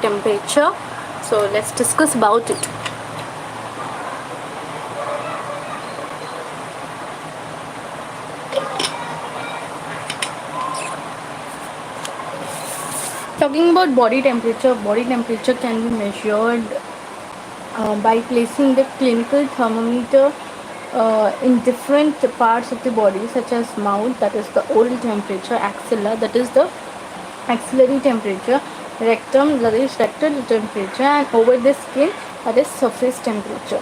temperature. So let's discuss about it. Talking about body temperature can be measured by placing the clinical thermometer in different parts of the body, such as mouth, that is the oral temperature; axilla, that is the axillary temperature; rectum, that is rectal temperature; and over the skin, that is surface temperature.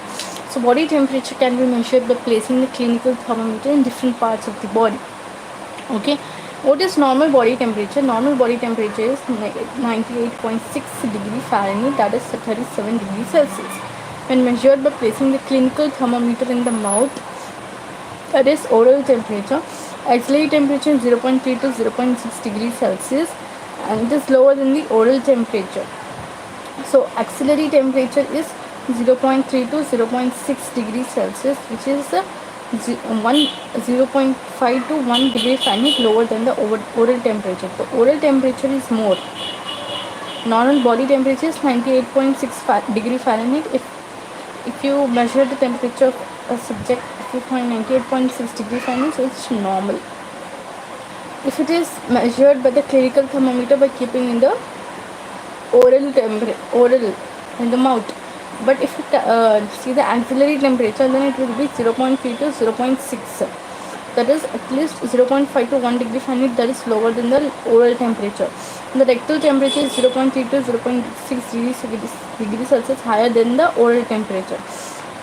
So body temperature can be measured by placing the clinical thermometer in different parts of the body. Okay, what is normal body temperature? Normal body temperature is 98.6 degree Fahrenheit, that is 37 degrees Celsius. When measured by placing the clinical thermometer in the mouth, that is oral temperature, axillary temperature is 0.3 to 0.6 degrees Celsius, and it is lower than the oral temperature. So axillary temperature is 0.3 to 0.6 degrees Celsius, which is 0.5 to 1 degree Fahrenheit lower than the oral temperature. The oral temperature is more. Normal body temperature is 98.6 degree Fahrenheit. If you measure the temperature of a subject, if you find 98.6 degree Fahrenheit, so it's normal. If it is measured by the clinical thermometer by keeping in the oral in the mouth, but if you see the axillary temperature, then it will be 0.3 to 0.6, that is at least 0.5 to 1 degree Fahrenheit, that is lower than the oral temperature. The rectal temperature is 0.3 to 0.6 degrees Celsius higher than the oral temperature.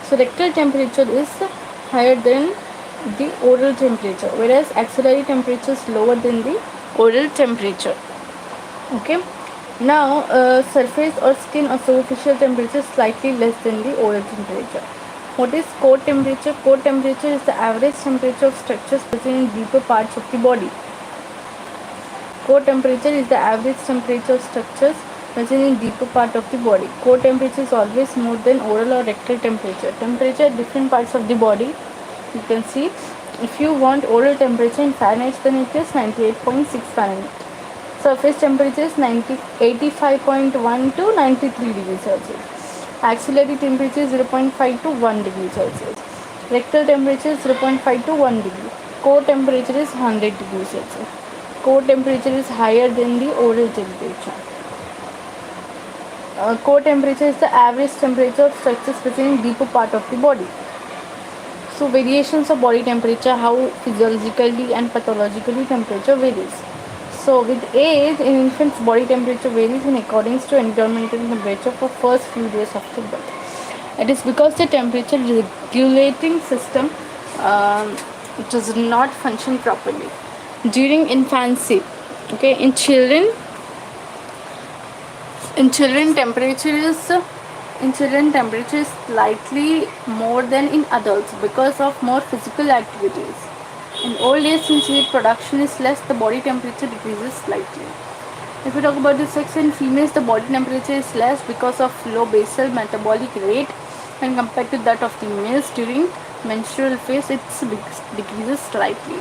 So rectal temperature is higher than the oral temperature, whereas axillary temperature is lower than the oral temperature. Okay. Now, surface or skin or superficial temperature is slightly less than the oral temperature. What is core temperature? Core temperature is the average temperature of structures present in deeper parts of the body. Core temperature is the average temperature of structures present in deeper part of the body. Core temperature is always more than oral or rectal temperature. Temperature at different parts of the body. You can see, if you want oral temperature in Fahrenheit, then it is 98.6 Fahrenheit. Surface temperature is 85.1 to 93 degrees Celsius. Axillary temperature is 0.5 to 1 degree Celsius. Rectal temperature is 0.5 to 1 degree. Core temperature is 100 degrees Celsius. Core temperature is higher than the oral temperature. Core temperature is the average temperature of structures present in deeper part of the body. So variations of body temperature, how physiologically and pathologically temperature varies. So with age, in infants, body temperature varies in accordance to environmental temperature for first few days after birth. It is because the temperature regulating system does not function properly during infancy. Okay, in children temperature is slightly more than in adults because of more physical activities. In old age, since heat production is less, the body temperature decreases slightly. If we talk about the sex, in females, the body temperature is less because of low basal metabolic rate when compared to that of the males. During menstrual phase, it decreases slightly.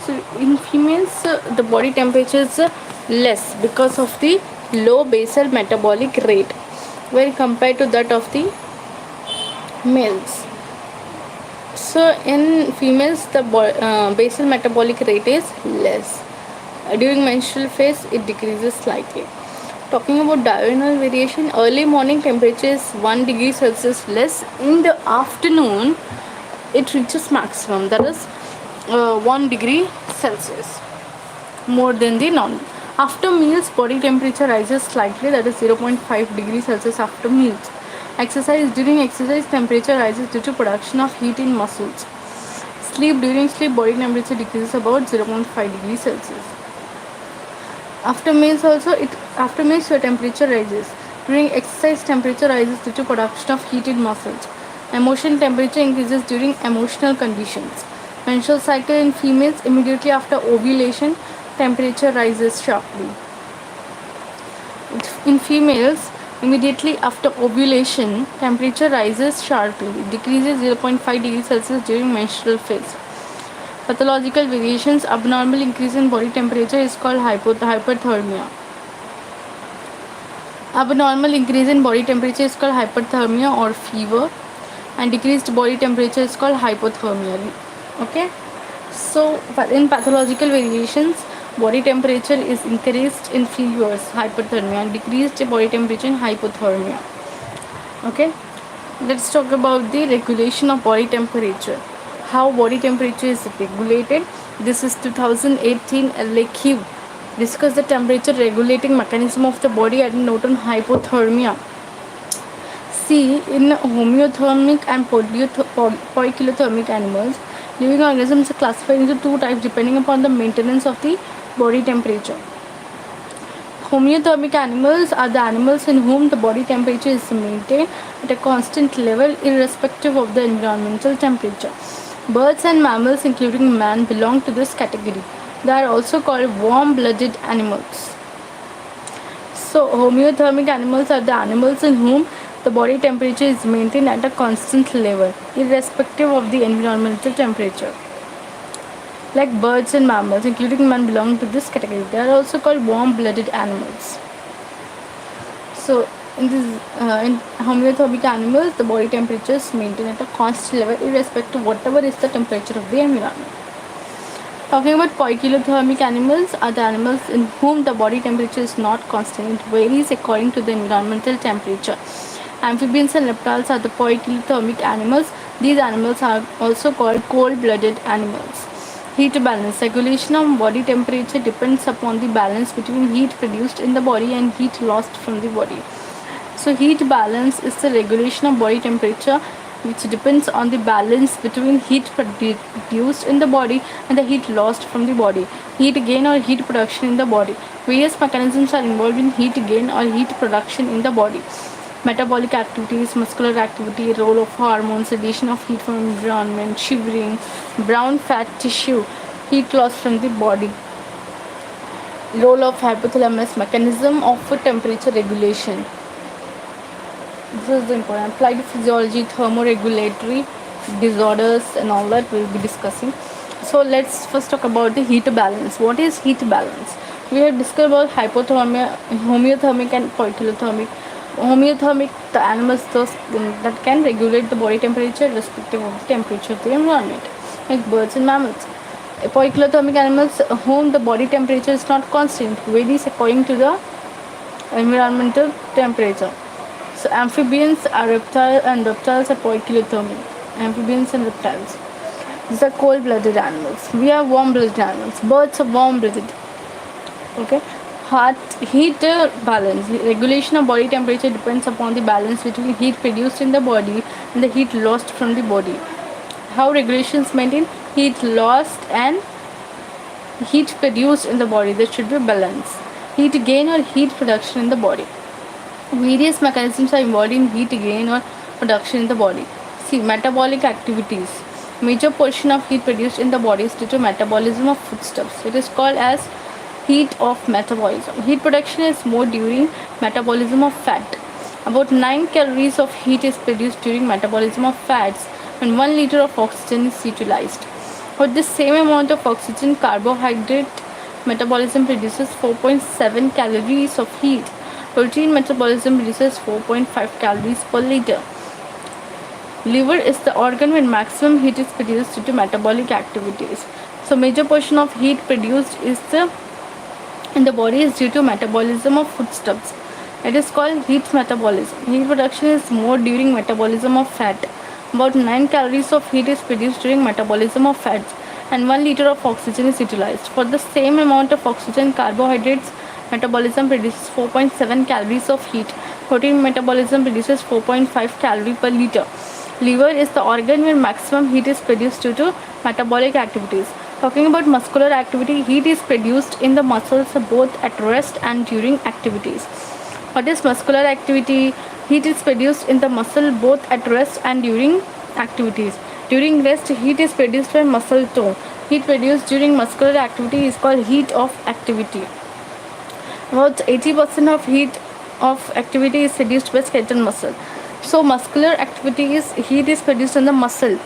So in females, the body temperature is less because of the low basal metabolic rate when compared to that of the males. So in females, the basal metabolic rate is less. During menstrual phase, it decreases slightly. Talking about diurnal variation, early morning temperature is 1 degree Celsius less. In the afternoon, it reaches maximum, that is 1 degree Celsius more than the normal. After meals, body temperature rises slightly, that is 0.5 degrees Celsius after meals. During exercise, temperature rises due to production of heat in muscles. During sleep, body temperature decreases about 0.5 degrees Celsius. After meals, your temperature rises. During exercise, temperature rises due to production of heat in muscles. Emotion temperature increases during emotional conditions. Menstrual cycle in females, immediately after ovulation, temperature rises sharply. In females, immediately after ovulation, temperature rises sharply. It decreases 0.5 degrees Celsius during menstrual phase. Pathological variations, abnormal increase in body temperature is called hypothermia. Abnormal increase in body temperature is called hypothermia or fever, and decreased body temperature is called hypothermia. Okay, so in pathological variations, body temperature is increased in fevers, hypothermia, and decreased body temperature in hypothermia. Okay, let's talk about the regulation of body temperature. How body temperature is regulated. This is 2018 LAQ. Discuss the temperature regulating mechanism of the body and note on hypothermia. See, in homeothermic and poikilothermic animals, living organisms are classified into two types depending upon the maintenance of the body temperature. Homeothermic animals are the animals in whom the body temperature is maintained at a constant level irrespective of the environmental temperature. Birds and mammals, including man, belong to this category. They are also called warm-blooded animals. So, homeothermic animals are the animals in whom the body temperature is maintained at a constant level, irrespective of the environmental temperature. Like birds and mammals, including man, belong to this category. They are also called warm-blooded animals. So, in homeothermic animals, the body temperature is maintained at a constant level, irrespective of whatever is the temperature of the environment. Talking about poikilothermic animals are the animals in whom the body temperature is not constant. It varies according to the environmental temperature. Amphibians and reptiles are the poikilothermic animals. These animals are also called cold-blooded animals. Heat balance. Regulation of body temperature depends upon the balance between heat produced in the body and heat lost from the body. So heat balance is the regulation of body temperature which depends on the balance between heat produced in the body and the heat lost from the body. Heat gain or heat production in the body. Various mechanisms are involved in heat gain or heat production in the body. Metabolic activities, muscular activity, role of hormones, radiation of heat from environment, shivering, brown fat tissue, heat loss from the body. Role of hypothalamus, mechanism of temperature regulation. This is the important. Applied physiology, thermoregulatory disorders and all that we'll be discussing. So let's first talk about the heat balance. What is heat balance? We have discussed about hypothermia, homeothermic and poikilothermic. Homeothermic, the animals that can regulate the body temperature irrespective of the temperature of the environment, like birds and mammals. Poikilothermic animals whom the body temperature is not constant, varies according to the environmental temperature. So amphibians are reptiles are poikilothermic. Amphibians and reptiles. These are cold-blooded animals. We are warm-blooded animals. Birds are warm-blooded. Okay. Heat balance. Regulation of body temperature depends upon the balance between heat produced in the body and the heat lost from the body. How regulations maintain heat lost and heat produced in the body? There should be balance. Heat gain or heat production in the body. Various mechanisms are involved in heat gain or production in the body. See, metabolic activities. Major portion of heat produced in the body is due to metabolism of foodstuffs. It is called as heat of metabolism. Heat production is more during metabolism of fat. About 9 calories of heat is produced during metabolism of fats and 1 liter of oxygen is utilized. For the same amount of oxygen, carbohydrate metabolism produces 4.7 calories of heat. Protein metabolism produces 4.5 calories per liter. Liver is the organ where maximum heat is produced due to metabolic activities. So major portion of heat produced in the body is due to metabolism of foodstuffs. It is called heat metabolism. Heat production is more during metabolism of fat. About 9 calories of heat is produced during metabolism of fats and 1 liter of oxygen is utilized. For the same amount of oxygen, carbohydrates metabolism produces 4.7 calories of heat. Protein metabolism produces 4.5 calories per liter. Liver is the organ where maximum heat is produced due to metabolic activities. Talking about muscular activity, heat is produced in the muscles both at rest and during activities. What is muscular activity? Heat is produced in the muscle both at rest and during activities. During rest, heat is produced by muscle tone. Heat produced during muscular activity is called heat of activity. About 80% of heat of activity is produced by skeletal muscle. So muscular activity is heat is produced in the muscle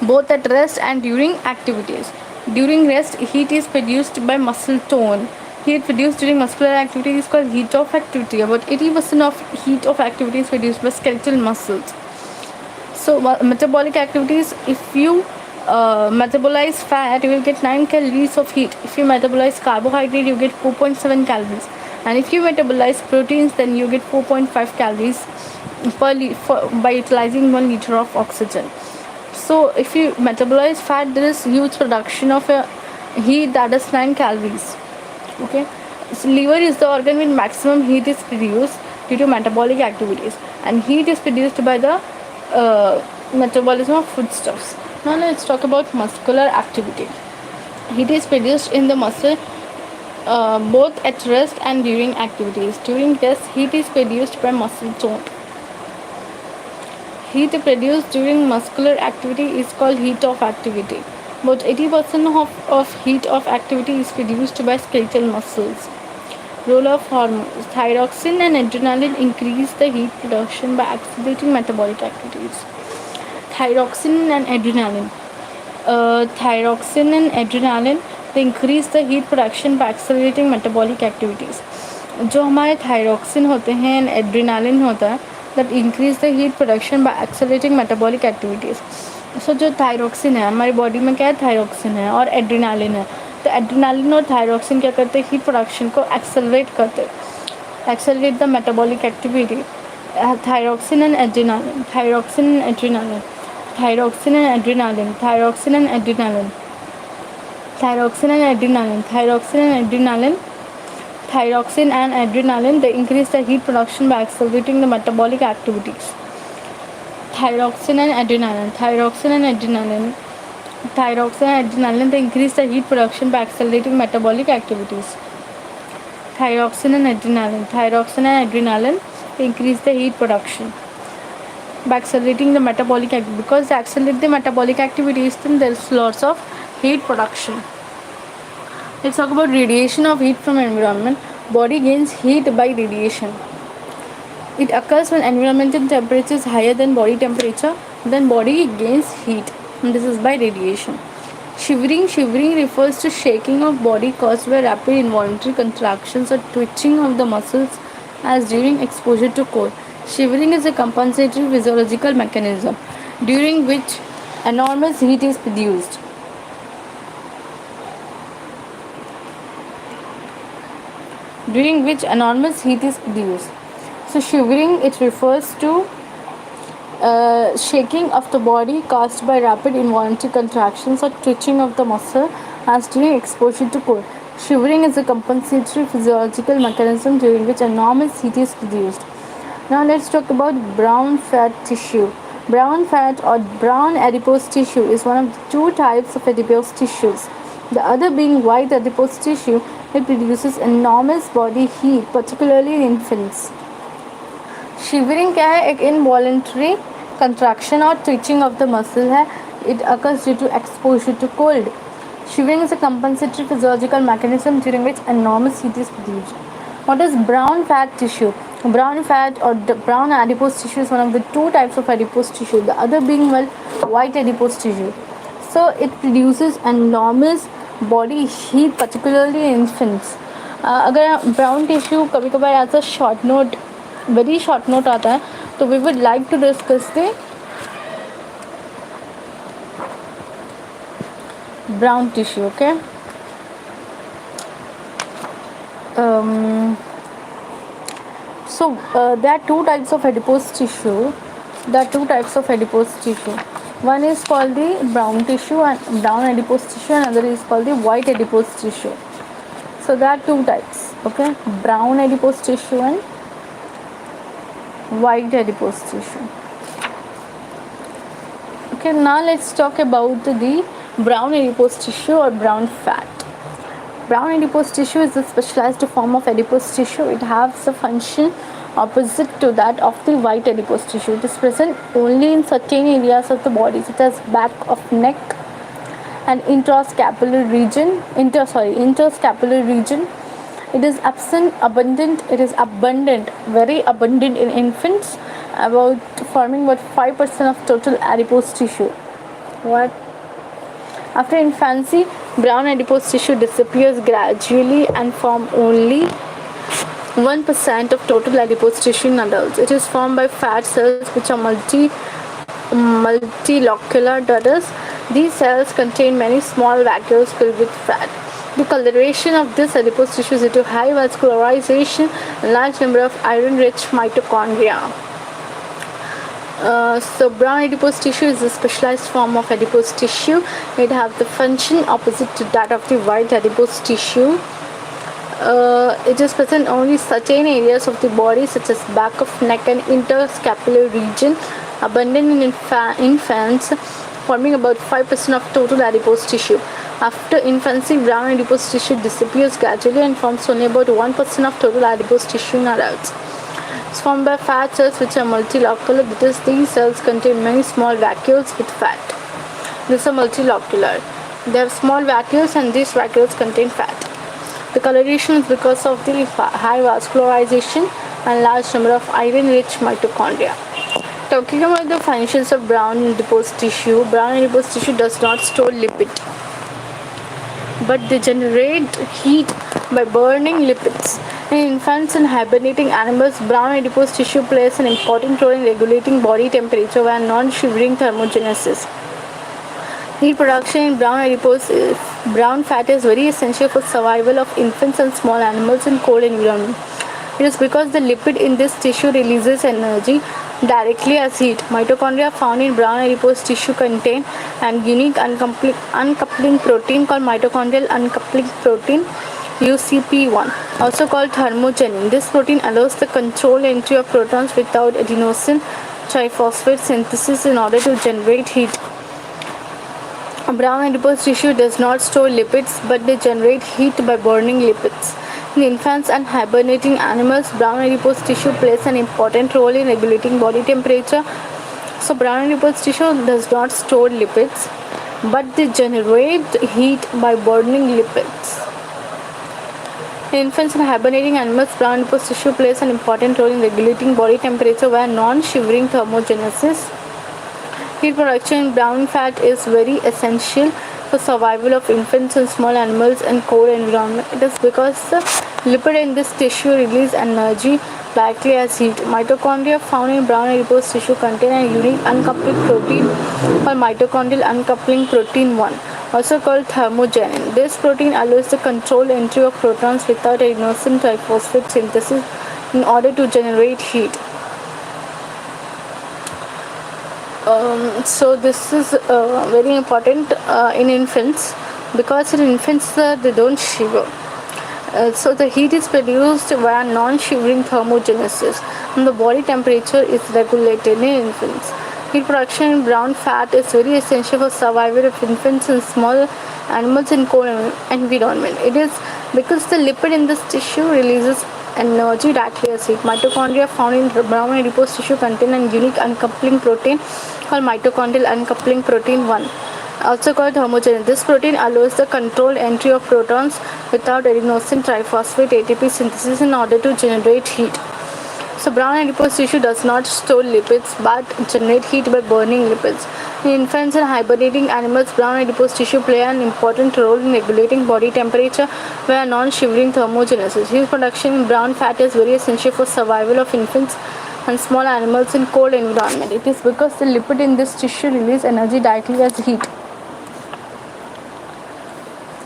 both at rest and during activities. During rest, heat is produced by muscle tone. heat produced during muscular activity is called heat of activity. About 80% of heat of activity is produced by skeletal muscles. So metabolic activities, if you metabolize fat, you will get 9 calories of heat. If you metabolize carbohydrate, you get 4.7 calories. And if you metabolize proteins, then you get 4.5 calories by utilizing 1 liter of oxygen. So if you metabolize fat, there is huge production of heat, that is 9 calories. Okay, so liver is the organ with maximum heat is produced due to metabolic activities, and heat is produced by the metabolism of foodstuffs. Now let's talk about muscular activity. Heat is produced in the muscle both at rest and during activities. During rest, heat is produced by muscle tone. Heat produced during muscular activity is called heat of activity. About 80% of heat of activity is produced by skeletal muscles. Role of hormones. Thyroxine and adrenaline increase the heat production by accelerating metabolic activities. Thyroxine and adrenaline. They increase the heat production by accelerating metabolic activities. जो हमारे thyroxine होते हैं and adrenaline होता है, that increase the heat production by accelerating metabolic activities. So जो thyroxine है हमारी body में क्या है, थायरॉक्सिन है और एड्रेनालिन है. तो एड्रेनालिन और थायरॉक्सिन क्या करते हैं, हीट प्रोडक्शन को एक्सेलरेट करते हैं, accelerate the metabolic activity. Thyroxine and adrenaline, thyroxine and adrenaline, thyroxine and adrenaline, thyroxine and adrenaline, thyroxine and adrenaline, thyroxine and adrenaline, thyroxine and adrenaline, they increase the heat production by accelerating the metabolic activities. Thyroxine and adrenaline, thyroxine and adrenaline, thyroxine and adrenaline, they increase the heat production by accelerating metabolic activities. Thyroxine and adrenaline, thyroxine and adrenaline, they increase the heat production by accelerating the metabolic activity. Because they accelerate the metabolic activities, then there is lots of heat production. Let's talk about radiation of heat from environment. Body gains heat by radiation. It occurs when environmental temperature is higher than body temperature. Then body gains heat. And this is by radiation. Shivering. Shivering refers to shaking of body caused by rapid involuntary contractions or twitching of the muscles as during exposure to cold. Shivering is a compensatory physiological mechanism during which enormous heat is produced. During which enormous heat is produced. So shivering, it refers to shaking of the body caused by rapid involuntary contractions or twitching of the muscle as during exposure to cold. Shivering is a compensatory physiological mechanism during which enormous heat is produced. Now let's talk about brown fat tissue. Brown fat or brown adipose tissue is one of the two types of adipose tissues. The other being white adipose tissue, it produces enormous body heat, particularly in infants. Shivering क्या है, एक involuntary contraction or twitching of the muscle है. It occurs due to exposure to cold. Shivering is a compensatory physiological mechanism during which enormous heat is produced. What is brown fat tissue? Brown fat or brown adipose tissue is one of the two types of adipose tissue. The other being white adipose tissue. So it produces enormous body heat, particularly in infants. अगर brown tissue कभी कभार as a short note, very short note आता है, तो we would like to discuss the brown tissue. Okay, so there are two types of adipose tissue. One is called the brown tissue and brown adipose tissue, and another is called the white adipose tissue. So there are two types. Okay, brown adipose tissue and white adipose tissue. Okay, now let's talk about the brown adipose tissue or brown fat. Brown adipose tissue is a specialized form of adipose tissue. It has a function opposite to that of the white adipose tissue. It is present only in certain areas of the body, such as back of neck and interscapular region. It is abundant, very abundant in infants, forming about 5% of total adipose tissue. After infancy, Brown adipose tissue disappears gradually and form only 1% of total adipose tissue in adults. It is formed by fat cells which are multilocular. That is, these cells contain many small vacuoles filled with fat. The coloration of this adipose tissue is due to high vascularization and large number of iron-rich mitochondria. So brown adipose tissue is a specialized form of adipose tissue. It has the function opposite to that of the white adipose tissue. It is present only in certain areas of the body such as back of neck and interscapular region, abundant in infants, forming about 5% of total adipose tissue. After infancy, brown adipose tissue disappears gradually and forms only about 1% of total adipose tissue in adults. It's formed by fat cells which are multilocular. That is, these cells contain many small vacuoles with fat. These are multilocular. They have small vacuoles and these vacuoles contain fat. The coloration is because of the high vascularization and large number of iron-rich mitochondria. Talking about the functions of brown adipose tissue does not store lipid, but they generate heat by burning lipids. In infants and hibernating animals, brown adipose tissue plays an important role in regulating body temperature via non-shivering thermogenesis. Heat production in brown fat is very essential for survival of infants and small animals in cold environment. It is because the lipid in this tissue releases energy directly as heat. Mitochondria found in brown adipose tissue contain an unique uncoupling protein called mitochondrial uncoupling protein UCP1, also called thermogenin. This protein allows the controlled entry of protons without adenosine triphosphate synthesis in order to generate heat. Brown adipose tissue does not store lipids, but they generate heat by burning lipids. In infants and hibernating animals, brown adipose tissue plays an important role in regulating body temperature. So brown adipose tissue does not store lipids, but they generate heat by burning lipids. In infants and hibernating animals, brown adipose tissue plays an important role in regulating body temperature via non-shivering thermogenesis. Heat production in brown fat is very essential for survival of infants and small animals in cold environment. It is because the lipid in this tissue release energy directly as heat. Mitochondria found in brown adipose tissue contain a unique uncoupling protein called mitochondrial uncoupling protein 1, also called thermogenin. This protein allows the controlled entry of protons without adenosine triphosphate synthesis in order to generate heat. So this is very important in infants, because in infants they don't shiver. So the heat is produced via non-shivering thermogenesis and the body temperature is regulated in infants. Heat production in brown fat is very essential for survival of infants and small animals in cold environment. It is because the lipid in this tissue releases energy directly as heat. Mitochondria found in brown adipose tissue contain a unique uncoupling protein called mitochondrial uncoupling protein 1, also called thermogenin. This protein allows the controlled entry of protons without adenosine triphosphate ATP synthesis in order to generate heat. So brown adipose tissue does not store lipids but generate heat by burning lipids. In infants and hibernating animals, brown adipose tissue play an important role in regulating body temperature via non-shivering thermogenesis. Heat production in brown fat is very essential for survival of infants and small animals in cold environment. It is because the lipid in this tissue release energy directly as heat.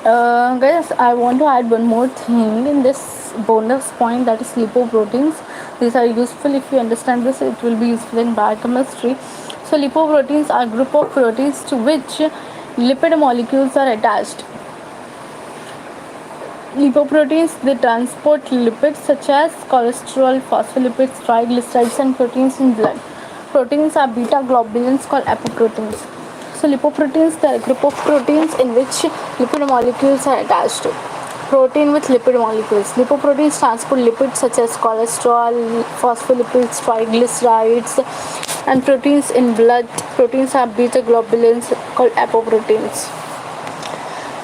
Guys, I want to add one more thing in this bonus point, that is lipoproteins. These are useful. If you understand this, it will be useful in biochemistry. So lipoproteins are a group of proteins to which lipid molecules are attached. Lipoproteins, they transport lipids such as cholesterol, phospholipids, triglycerides and proteins in blood. Proteins are beta globulins called apoproteins. So lipoproteins, they are a group of proteins in which lipid molecules are attached to. Protein with lipid molecules. Lipoproteins transport lipids such as cholesterol, phospholipids, triglycerides and proteins in blood. Proteins are beta globulins called apoproteins.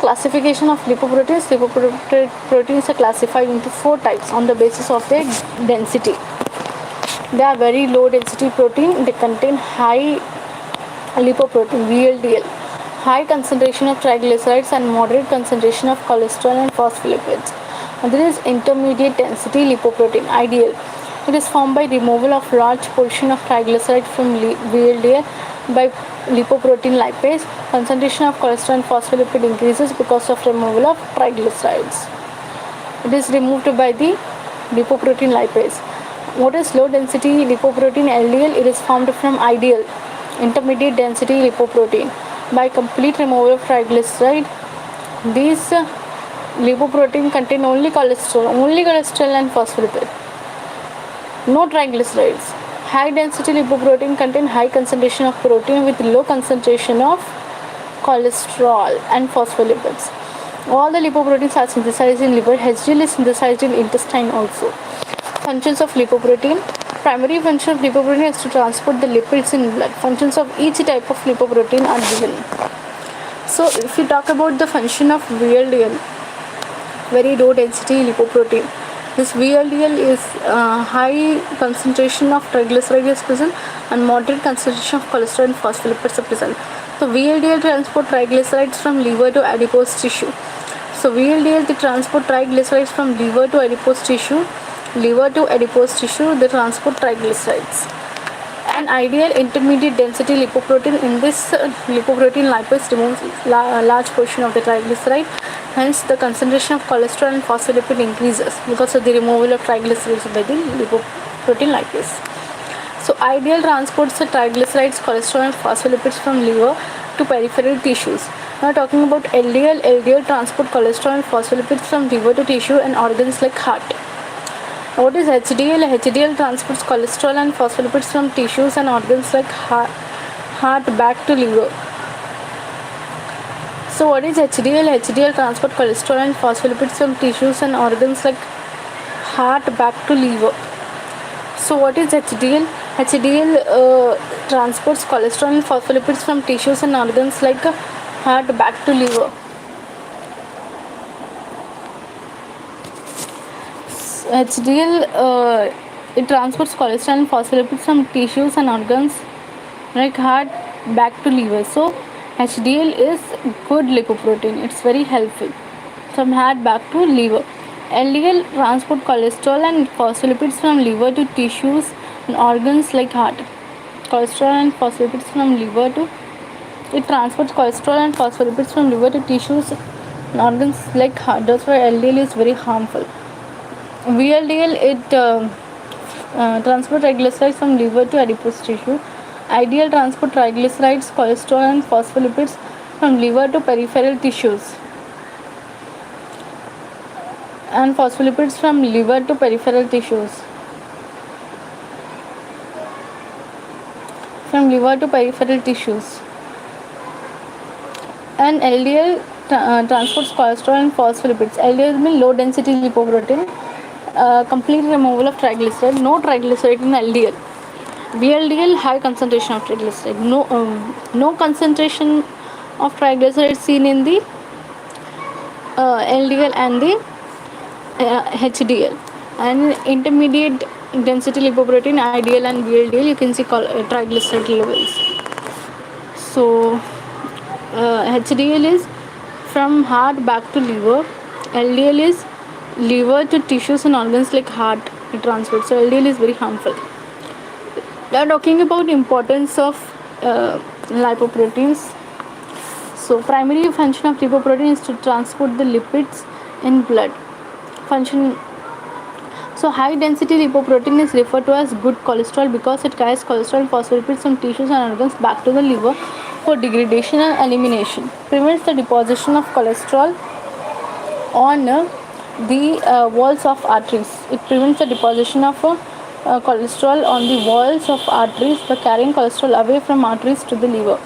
Classification of lipoproteins. Lipoproteins are classified into 4 types on the basis of their density. They are very low density protein. They contain high lipoprotein, VLDL, high concentration of triglycerides and moderate concentration of cholesterol and phospholipids. And there is intermediate density lipoprotein, ideal. It is formed by removal of large portion of triglyceride from VLDL by lipoprotein lipase. Concentration of cholesterol and phospholipid increases because of removal of triglycerides. It is removed by the lipoprotein lipase. What is low density lipoprotein LDL? It is formed from ideal intermediate density lipoprotein by complete removal of triglyceride. These lipoprotein contain only cholesterol and phospholipid, no triglycerides. High density lipoprotein contain high concentration of protein with low concentration of cholesterol and phospholipids. All the lipoproteins are synthesized in liver. HDL is synthesized in intestine also. Functions of lipoprotein. Primary function of lipoprotein is to transport the lipids in blood. Functions of each type of lipoprotein are given. So if you talk about the function of VLDL, very low density lipoprotein, this VLDL is high concentration of triglyceride is present and moderate concentration of cholesterol and phospholipids are present. So VLDL transport triglycerides from liver to adipose tissue. So VLDL, they transport triglycerides from liver to adipose tissue. Liver to adipose tissue, they transport triglycerides. An ideal intermediate density lipoprotein, in this lipoprotein lipase removes large portion of the triglyceride. Hence, the concentration of cholesterol and phospholipid increases because of the removal of triglycerides by the lipoprotein lipase. So, ideal transports the triglycerides, cholesterol, and phospholipids from liver to peripheral tissues. Now, talking about LDL, LDL transport cholesterol and phospholipids from liver to tissue and organs like heart. What is HDL? HDL transports cholesterol and phospholipids from tissues and organs like heart back to liver. So what is HDL? HDL transport cholesterol and phospholipids from tissues and organs like heart back to liver. So what is HDL? HDL transports cholesterol and phospholipids from tissues and organs like heart back to liver. HDL it transports cholesterol and phospholipids from tissues and organs like heart back to liver. So HDL is good lipoprotein. It's very helpful from heart back to liver. LDL transport cholesterol and phospholipids from liver to tissues and organs like heart. Cholesterol and phospholipids from liver to it transports cholesterol and phospholipids from liver to tissues and organs like heart. That's why LDL is very harmful. VLDL it transport triglycerides from liver to adipose tissue. Ideal transport triglycerides, cholesterol and phospholipids from liver to peripheral tissues and phospholipids from liver to peripheral tissues. From liver to peripheral tissues. And LDL transports cholesterol and phospholipids. LDL means low density lipoprotein. Complete removal of triglyceride, no triglyceride in LDL. VLDL, high concentration of triglyceride, no concentration of triglycerides seen in the LDL and the HDL. And intermediate density lipoprotein, IDL and VLDL, you can see triglyceride levels. So HDL is from heart back to liver, LDL is liver to tissues and organs like heart it transports. So LDL is very harmful. We are talking about importance of lipoproteins. So primary function of lipoprotein is to transport the lipids in blood. Function. So high density lipoprotein is referred to as good cholesterol because it carries cholesterol and phospholipids from tissues and organs back to the liver for degradation and elimination. Prevents the deposition of cholesterol on the walls of arteries. It prevents the deposition of cholesterol on the walls of arteries by carrying cholesterol away from arteries to the liver.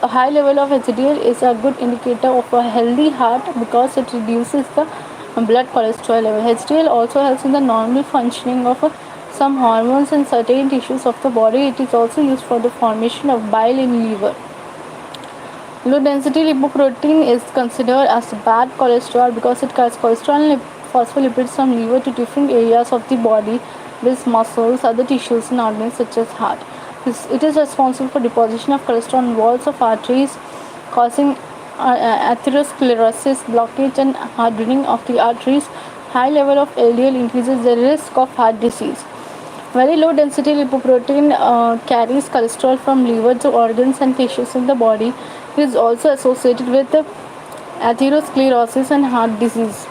A high level of HDL is a good indicator of a healthy heart because it reduces the blood cholesterol level. HDL also helps in the normal functioning of some hormones and certain tissues of the body. It is also used for the formation of bile in liver. Low density lipoprotein is considered as bad cholesterol because it carries cholesterol and phospholipids from liver to different areas of the body, breast muscles, other tissues and organs such as heart. It is responsible for deposition of cholesterol on walls of arteries, causing atherosclerosis, blockage, and hardening of the arteries. High level of LDL increases the risk of heart disease. Very low density lipoprotein carries cholesterol from liver to organs and tissues in the body. It is also associated with atherosclerosis and heart disease.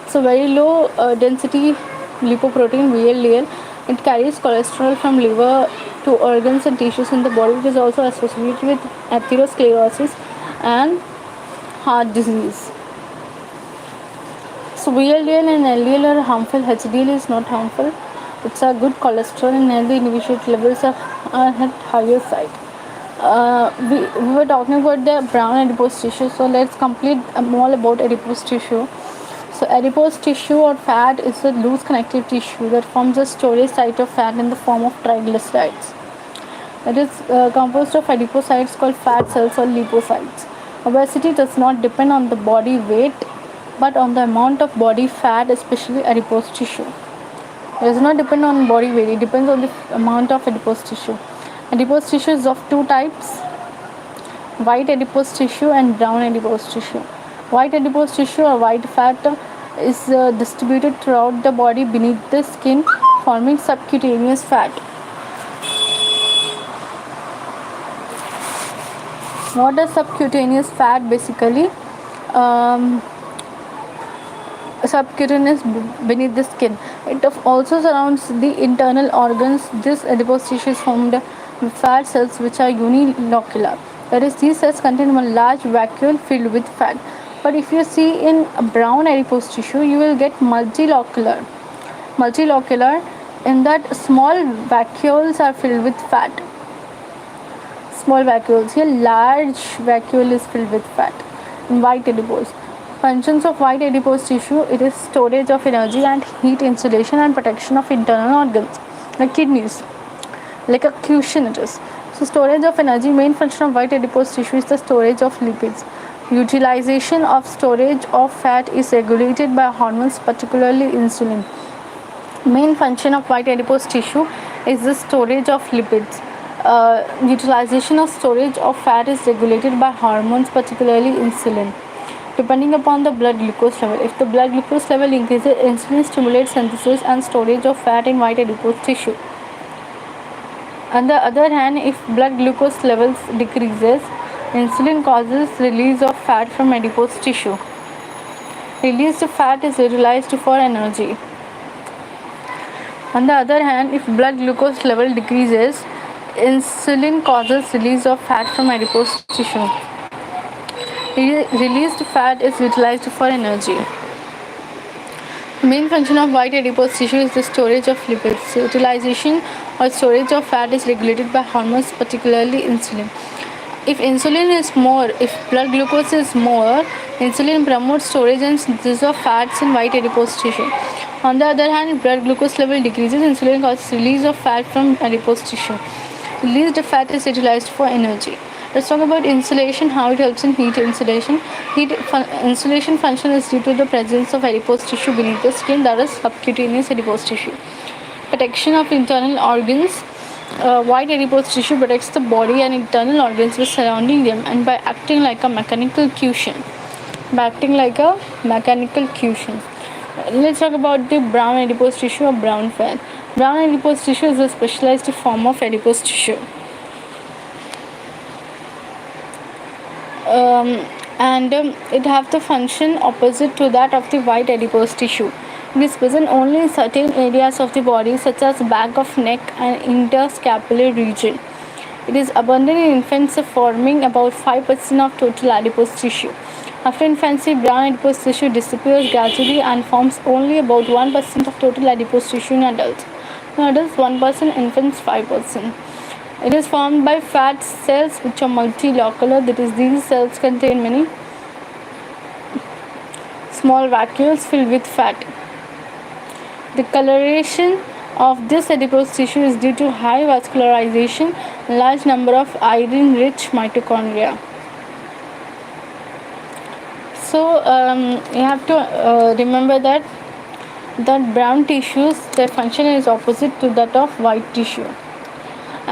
So very low density lipoprotein VLDL, it carries cholesterol from liver to organs and tissues in the body. It is also associated with atherosclerosis and heart disease. So VLDL and LDL are harmful. HDL is not harmful. It's a good cholesterol and healthy individual levels are at higher side. We were talking about the brown adipose tissue, so let's complete more about adipose tissue. So adipose tissue or fat is a loose connective tissue that forms a storage site of fat in the form of triglycerides. It is composed of adipocytes called fat cells or lipocytes. Obesity does not depend on the body weight but on the amount of body fat, especially adipose tissue. It does not depend on body weight, it depends on the amount of adipose tissue. Adipose tissue is of two types: white adipose tissue and brown adipose tissue. White adipose tissue or white fat is distributed throughout the body beneath the skin, forming subcutaneous fat. What is subcutaneous fat? Basically, subcutaneous beneath the skin. It also surrounds the internal organs. This adipose tissue is formed with fat cells which are unilocular. That is, these cells contain a large vacuole filled with fat. But if you see in brown adipose tissue, you will get multilocular. In that small vacuoles are filled with fat. Small vacuoles. Here, large vacuole is filled with fat. In white adipose. Functions of white adipose tissue: it is storage of energy and heat insulation and protection of internal organs like kidneys, like a cushion it is. So storage of energy. Main function of white adipose tissue is the storage of lipids. Utilization of storage of fat is regulated by hormones, particularly insulin. Main function of white adipose tissue is the storage of lipids. Utilization of storage of fat is regulated by hormones, particularly insulin, depending upon the blood glucose level. If the blood glucose level increases, insulin stimulates synthesis and storage of fat in white adipose tissue. On the other hand, if blood glucose levels decreases, insulin causes release of fat from adipose tissue. Released fat is utilized for energy. On the other hand, if blood glucose level decreases, insulin causes release of fat from adipose tissue. Released fat is utilized for energy. The main function of white adipose tissue is the storage of lipids. Utilization or storage of fat is regulated by hormones, particularly insulin. If insulin is more, if blood glucose is more, insulin promotes storage and synthesis of fats in white adipose tissue. On the other hand, if blood glucose level decreases, insulin causes release of fat from adipose tissue. Released fat is utilized for energy. Let's talk about insulation, how it helps in heat insulation. Insulation function is due to the presence of adipose tissue beneath the skin, that is subcutaneous adipose tissue. Protection of internal organs. White adipose tissue protects the body and internal organs by surrounding them and by acting like a mechanical cushion. Let's talk about the brown adipose tissue or brown fat. Brown adipose tissue is a specialized form of adipose tissue. It have the function opposite to that of the white adipose tissue. It is present only in certain areas of the body, such as back of neck and interscapular region. It is abundant in infants, forming about 5% of total adipose tissue. After infancy, brown adipose tissue disappears gradually and forms only about 1% of total adipose tissue in adults. In adults, 1%, infants 5%. It is formed by fat cells which are multilocular, that is, these cells contain many small vacuoles filled with fat. The coloration of this adipose tissue is due to high vascularization and large number of iron-rich mitochondria. So you have to remember that brown tissues, their function is opposite to that of white tissue.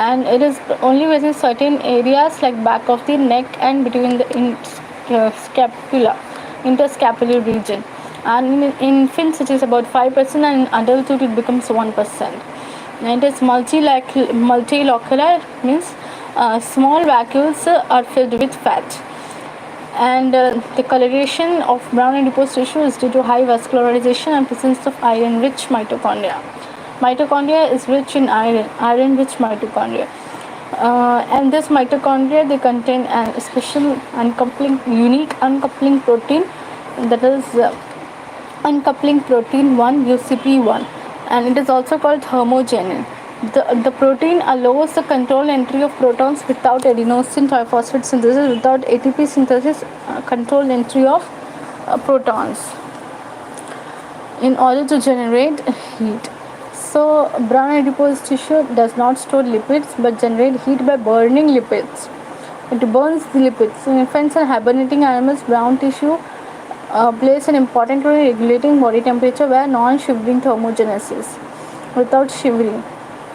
and it is only within certain areas like back of the neck and between the interscapular region. And in infants it is about 5%, and in adulthood it becomes 1%. And it is multilocular, means small vacuoles are filled with fat. And the coloration of brown adipose tissue is due to high vascularization and presence of iron-rich mitochondria. Mitochondria is rich in iron-rich mitochondria. And this mitochondria, they contain a special unique uncoupling protein, that is uncoupling protein 1, UCP1, and it is also called thermogenin. The protein allows the controlled entry of protons without adenosine triphosphate synthesis, without ATP synthesis, controlled entry of protons in order to generate heat. So, brown adipose tissue does not store lipids but generate heat by burning lipids. It burns the lipids. In infants and hibernating animals, brown tissue plays an important role in regulating body temperature by non-shivering thermogenesis without shivering.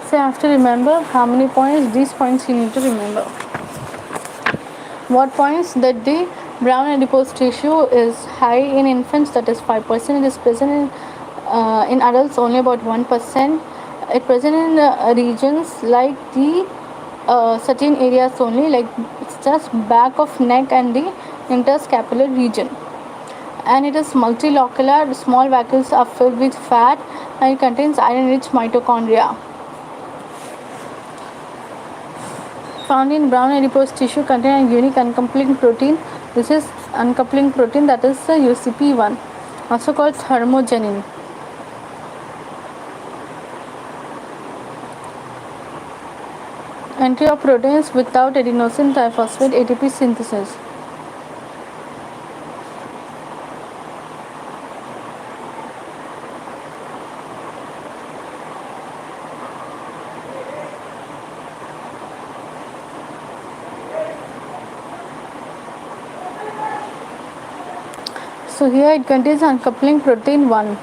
So, you have to remember how many points. These points you need to remember. What points? That the brown adipose tissue is high in infants, that is 5%. It is present in adults only about 1%. It present in regions like the certain areas only, like it's just back of neck and the interscapular region. And it is multilocular. Small vacuoles are filled with fat, and it contains iron-rich mitochondria. Found in brown adipose tissue contain a unique uncoupling protein. This is uncoupling protein, that is the UCP1, also called thermogenin. Entry of proteins without adenosine triphosphate ATP synthesis. So here it contains uncoupling protein 1.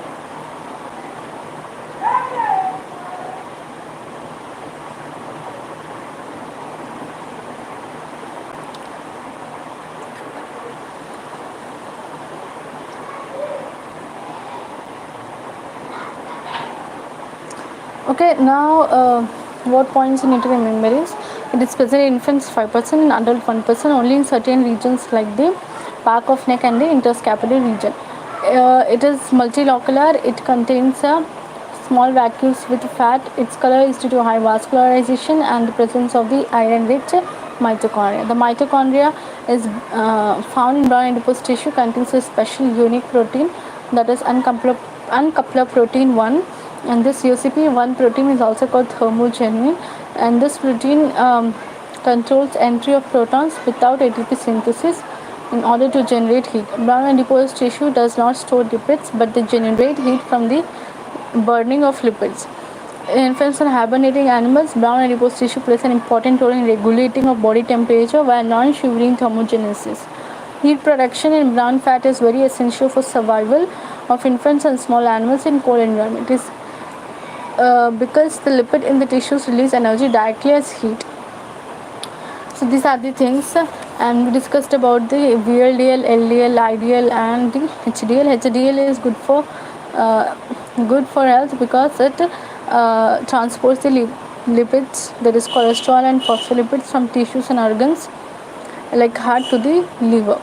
Okay, now what points you need to remember is it is present in infants 5%, in adult 1%, only in certain regions like the back of neck and the interscapular region. It is multilocular. It contains small vacuoles with fat. Its color is due to high vascularization and the presence of the iron-rich mitochondria. The mitochondria is found in brown adipose tissue, contains a special unique protein, that is uncoupler protein 1, and this UCP1 protein is also called thermogenin, and this protein controls entry of protons without ATP synthesis in order to generate heat. Brown adipose tissue does not store lipids, but they generate heat from the burning of lipids. In infants and hibernating animals, brown adipose tissue plays an important role in regulating of body temperature via non-shivering thermogenesis. Heat production in brown fat is very essential for survival of infants and small animals in cold environment. It is because the lipid in the tissues release energy directly as heat. So these are the things, and we discussed about the VLDL, LDL, IDL, and the HDL. HDL is good for health because it transports the lipids, that is cholesterol and phospholipids, from tissues and organs like heart to the liver.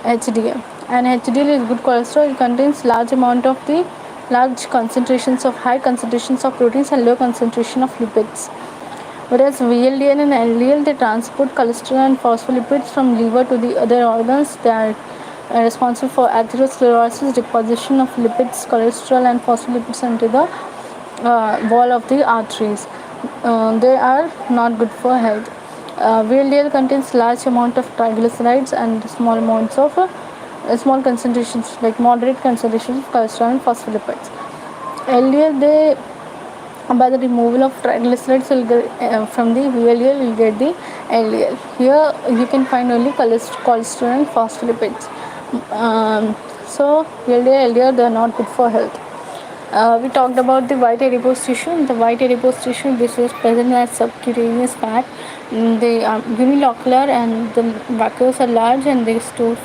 HDL, and HDL is good cholesterol. It contains large concentrations of high concentrations of proteins and low concentration of lipids. Whereas VLDL and LDL, they transport cholesterol and phospholipids from liver to the other organs. They are responsible for atherosclerosis, deposition of lipids, cholesterol and phospholipids into the wall of the arteries. They are not good for health. VLDL contains large amount of triglycerides and small amounts of small concentrations, like moderate concentrations of cholesterol and phospholipids. LDL, they, by the removal of triglycerides from the VLDL, will get the LDL. Here you can find only cholesterol and phospholipids. So VLDL, LDL, they are not good for health. We talked about the white adipose tissue. In the white adipose tissue, this is present as subcutaneous fat. They are unilocular and the vacuoles are large and they store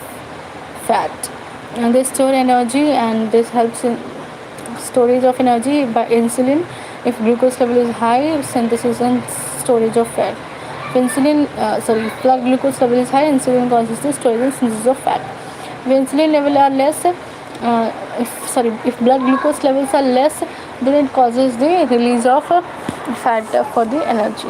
fat. And they store energy, and this helps in storage of energy by insulin. If glucose level is high, synthesis and storage of fat. If blood glucose level is high, insulin causes the storage and synthesis of fat. If insulin level are less, if blood glucose levels are less, then it causes the release of fat for the energy,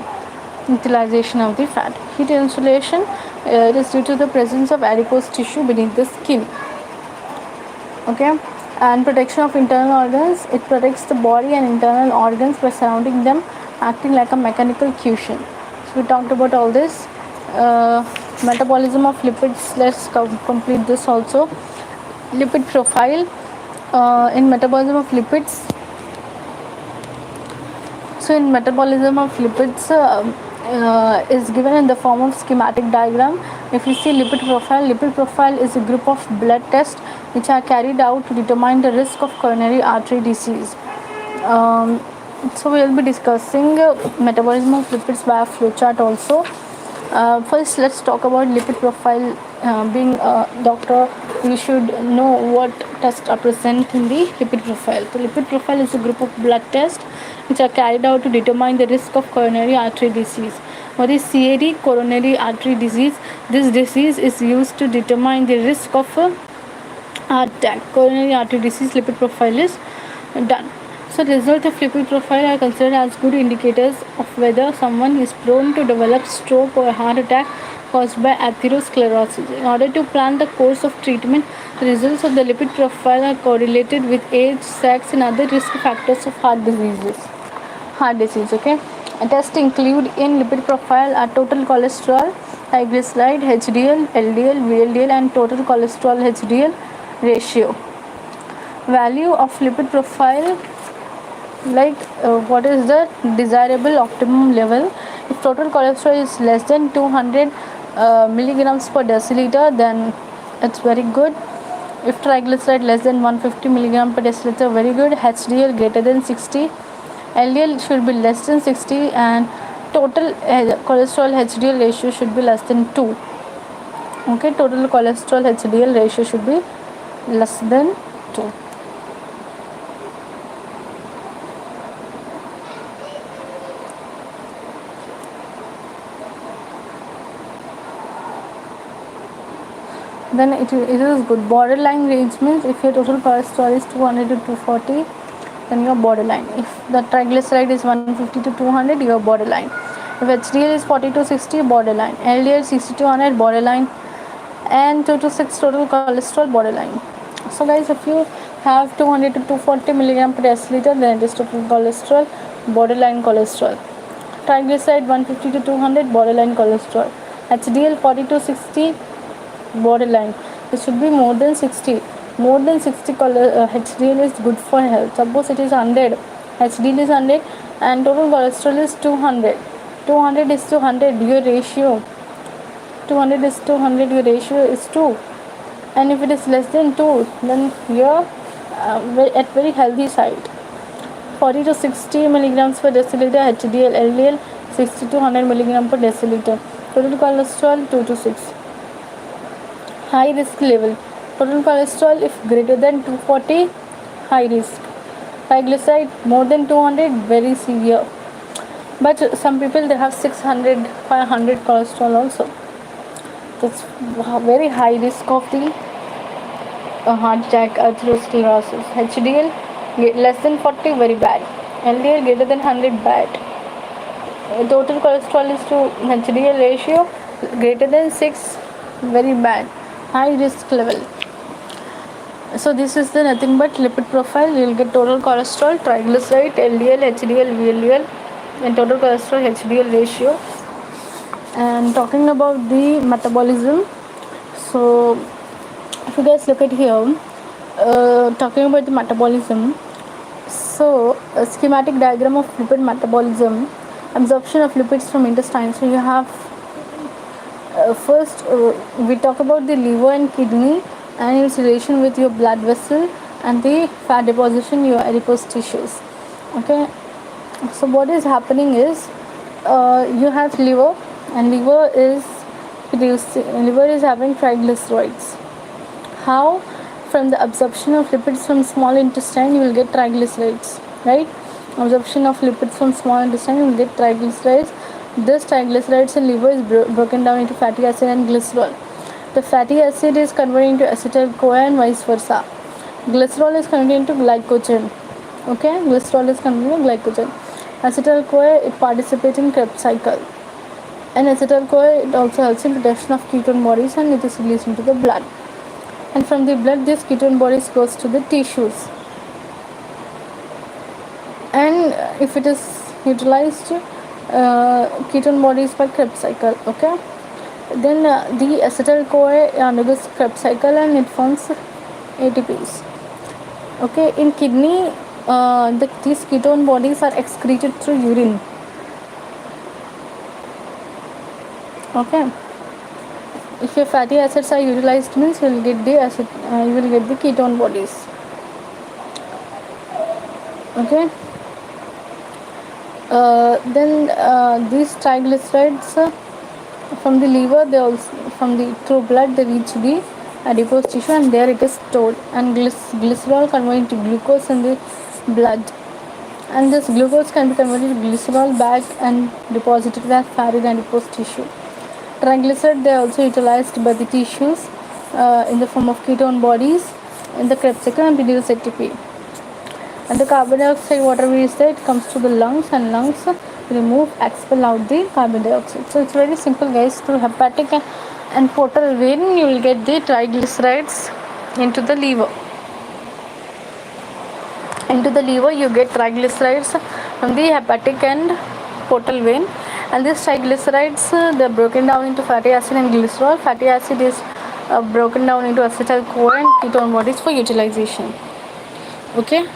utilization of the fat. Heat insulation, it is due to the presence of adipose tissue beneath the skin. Okay, and protection of internal organs, it protects the body and internal organs by surrounding them, acting like a mechanical cushion. So we talked about all this. Metabolism of lipids, let's complete this also. Lipid profile, in metabolism of lipids, so in metabolism of lipids is given in the form of schematic diagram. If you see lipid profile is a group of blood tests which are carried out to determine the risk of coronary artery disease. So we will be discussing metabolism of lipids by a flowchart also. First, let's talk about lipid profile. Being a doctor, you should know what tests are present in the lipid profile. The lipid profile is a group of blood tests which are carried out to determine the risk of coronary artery disease. What is CAD? Coronary artery disease. This disease is used to determine the risk of heart attack. Coronary artery disease lipid profile is done. So results of lipid profile are considered as good indicators of whether someone is prone to develop stroke or heart attack caused by atherosclerosis. In order to plan the course of treatment, the results of the lipid profile are correlated with age, sex, and other risk factors of heart disease. Okay. Tests include in lipid profile are total cholesterol, triglyceride, HDL, LDL, VLDL, and total cholesterol HDL ratio. Value of lipid profile, like what is the desirable optimum level. If total cholesterol is less than 200 milligrams per deciliter, then it's very good. If triglyceride less than 150 milligram per deciliter, very good. HDL greater than 60, LDL should be less than 60, and total cholesterol HDL ratio should be less than 2. Okay, total cholesterol HDL ratio should be less than 2. Then it is good. Borderline range means if your total cholesterol is 200 to 240, then you are borderline. If the triglyceride is 150 to 200, you are borderline. If HDL is 40 to 60, borderline. LDL 60 to 100, borderline. And 2 to 6 total cholesterol, borderline. So guys, if you have 200 to 240 milligram per deciliter, then it is total cholesterol, borderline cholesterol. Triglyceride 150 to 200, borderline cholesterol. HDL 40 to 60, borderline. It should be more than 60. More than 60 HDL is good for health. Suppose it is 100, HDL is 100 and total cholesterol is 200. 200 is to 100, your ratio 200 is to 100, your ratio is 2. And if it is less than 2, then you are at very healthy side. 40 to 60 milligrams per deciliter HDL, LDL 60 to 100 milligram per deciliter. Total cholesterol 2 to 6. High risk level. Total cholesterol if greater than 240, high risk. Triglyceride more than 200, very severe. But some people they have 600, 500 cholesterol also. That's very high risk of the heart attack, atherosclerosis. HDL less than 40, very bad. LDL greater than 100, bad. Total cholesterol is to HDL ratio greater than 6, very bad. High risk level. So this is the nothing but lipid profile. You will get total cholesterol, triglyceride, LDL, HDL, VLDL, and total cholesterol HDL ratio. And talking about the metabolism, so if you guys look at here, talking about the metabolism, so a schematic diagram of lipid metabolism, absorption of lipids from intestine. So you have first we talk about the liver and kidney and its relation with your blood vessel. and the fat deposition in your adipose tissues. Okay, so what is happening is you have liver, and liver is having triglycerides. How? From the absorption of lipids from small intestine you will get triglycerides, right? Absorption of lipids from small intestine you will get triglycerides. This triglycerides in liver is broken down into fatty acid and glycerol. The fatty acid is converted into acetyl CoA and vice versa. Glycerol is converted into glycogen. Okay, glycerol is converted into glycogen. Acetyl CoA, it participates in Krebs cycle. And acetyl CoA, it also helps in production of ketone bodies, and it is released into the blood. And from the blood, this ketone bodies goes to the tissues. And if it is utilized, ketone bodies by Krebs cycle. Okay, then the acetyl CoA undergoes Krebs cycle and it forms ATPs. Okay, in kidney, these ketone bodies are excreted through urine. Okay, if your fatty acids are utilized, means you will get the ketone bodies. Okay, then these triglycerides from the liver, they also from the through blood they reach the adipose tissue, and there it is stored, and glycerol converted to glucose in the blood, and this glucose can be converted to glycerol back and deposited as fat in adipose tissue. Triglyceride, they are also utilized by the tissues in the form of ketone bodies in the Krebs cycle and produce ATP. And the carbon dioxide, whatever is there, it comes to the lungs, and lungs expel out the carbon dioxide. So it's very simple, guys. Through hepatic and portal vein, you will get the triglycerides into the liver. Into the liver, you get triglycerides from the hepatic and portal vein, and these triglycerides they're broken down into fatty acid and glycerol. Fatty acid is broken down into acetyl CoA and ketone bodies for utilization. Okay.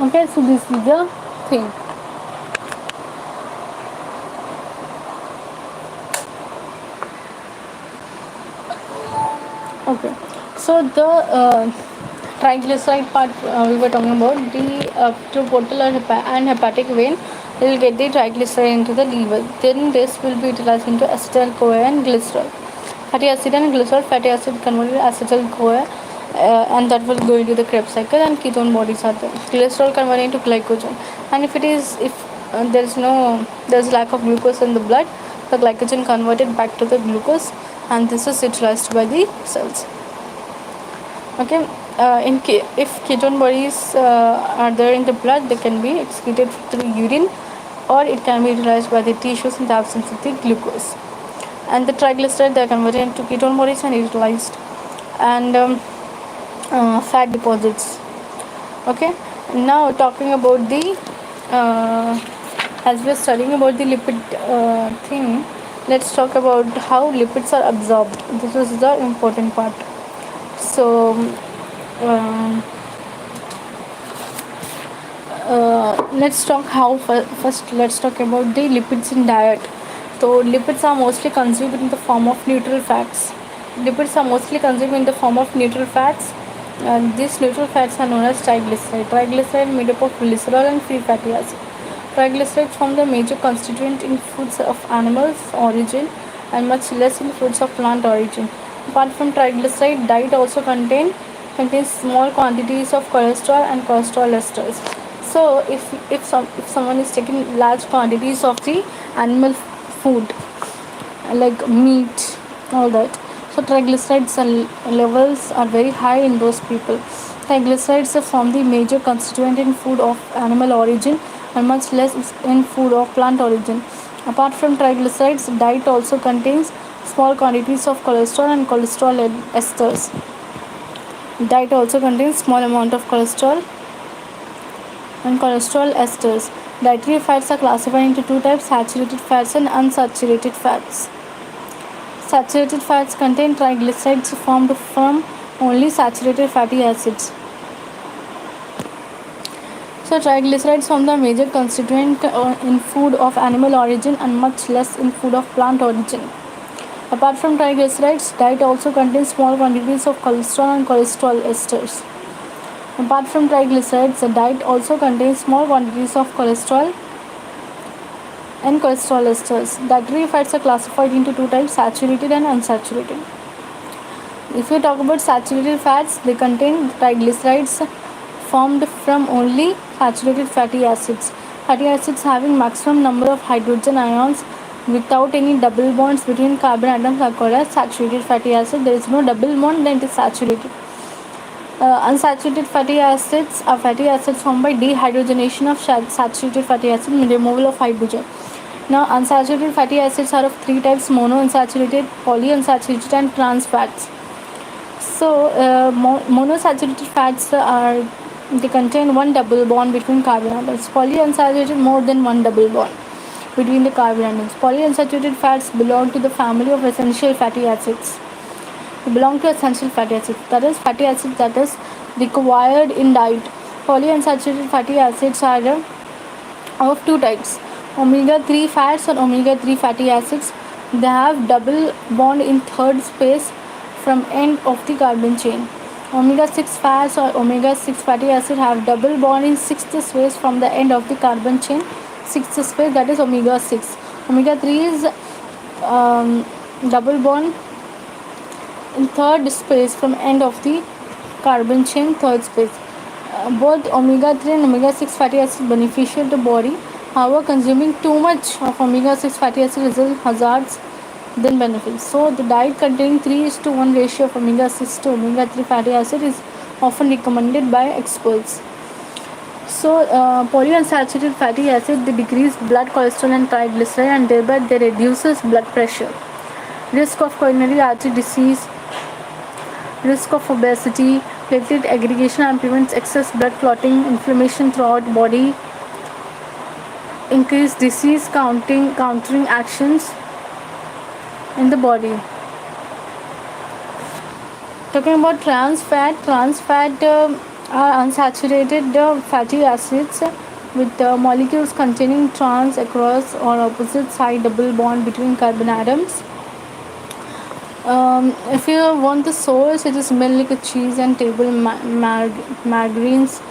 Okay, so this is the thing. Okay, so the triglyceride part we were talking about, the through portal and hepatic vein, we will get the triglyceride into the liver. Then this will be utilized into acetyl CoA and glycerol. Fatty acid and glycerol, fatty acid converted to acetyl CoA, and that will go into the Krebs cycle, and ketone bodies are there. Glycerol converted into glycogen, and if there's lack of glucose in the blood, the glycogen converted back to the glucose, and this is utilized by the cells. Okay, if ketone bodies are there in the blood, they can be excreted through urine, or it can be utilized by the tissues in the absence of the glucose. And the triglyceride, they are converted into ketone bodies and utilized. And fat deposits. Okay, now talking about the as we are studying about the lipid thing, let's talk about how lipids are absorbed. This is the important part. So let's talk first let's talk about the lipids in diet. So lipids are mostly consumed in the form of neutral fats. Lipids are mostly consumed in the form of neutral fats. These neutral fats are known as triglyceride. Triglyceride made up of glycerol and free fatty acid. Triglycerides form the major constituent in foods of animals origin and much less in foods of plant origin. Apart from triglyceride, diet also contains small quantities of cholesterol and cholesterol esters. So if someone is taking large quantities of the animal food like meat, all that, so triglycerides levels are very high in those people. Triglycerides form the major constituent in food of animal origin and much less in food of plant origin. Apart from triglycerides, diet also contains small quantities of cholesterol and cholesterol esters. Diet also contains small amount of cholesterol and cholesterol esters. Dietary fats are classified into two types: saturated fats and unsaturated fats. Saturated fats contain triglycerides formed from only saturated fatty acids. So So triglycerides form the major constituent in food of animal origin and much less in food of plant origin. Apart from triglycerides, diet also contains small quantities of cholesterol and cholesterol esters. Apart from triglycerides, the diet also contains small quantities of cholesterol and cholesterol esters. Dietary fats are classified into two types: saturated and unsaturated. If you talk about saturated fats, they contain triglycerides formed from only saturated fatty acids. Fatty acids having maximum number of hydrogen ions without any double bonds between carbon atoms are called as saturated fatty acid. There is no double bond, then it is saturated. Unsaturated fatty acids are fatty acids formed by dehydrogenation of saturated fatty acid and removal of hydrogen. Now, unsaturated fatty acids are of three types: monounsaturated, polyunsaturated, and trans fats. So, monounsaturated fats they contain one double bond between carbon atoms. Polyunsaturated, more than one double bond between the carbon atoms. Polyunsaturated fats belong to the family of essential fatty acids. They belong to essential fatty acids. That is, fatty acids that is required in diet. Polyunsaturated fatty acids are of two types: omega-3 fats or omega-3 fatty acids. They have double bond in third space from end of the carbon chain. Omega-6 fats or omega-6 fatty acid have double bond in sixth space from the end of the carbon chain. Sixth space, that is omega-6. Omega-3 is double bond in third space from end of the carbon chain, third space. Both omega-3 and omega-6 fatty acid beneficial to body. However, consuming too much of omega-6 fatty acid results hazards than benefits. So, the diet containing 3:1 ratio of omega-6 to omega-3 fatty acid is often recommended by experts. So, polyunsaturated fatty acid, they decrease blood cholesterol and triglyceride, and thereby they reduces blood pressure. Risk of coronary artery disease, risk of obesity, platelet aggregation, and prevents excess blood clotting, inflammation throughout body, increased disease countering actions in the body. Talking about trans fat are unsaturated fatty acids with molecules containing trans across or opposite side double bond between carbon atoms. If you want the source, it is milk, cheese, and table margarines,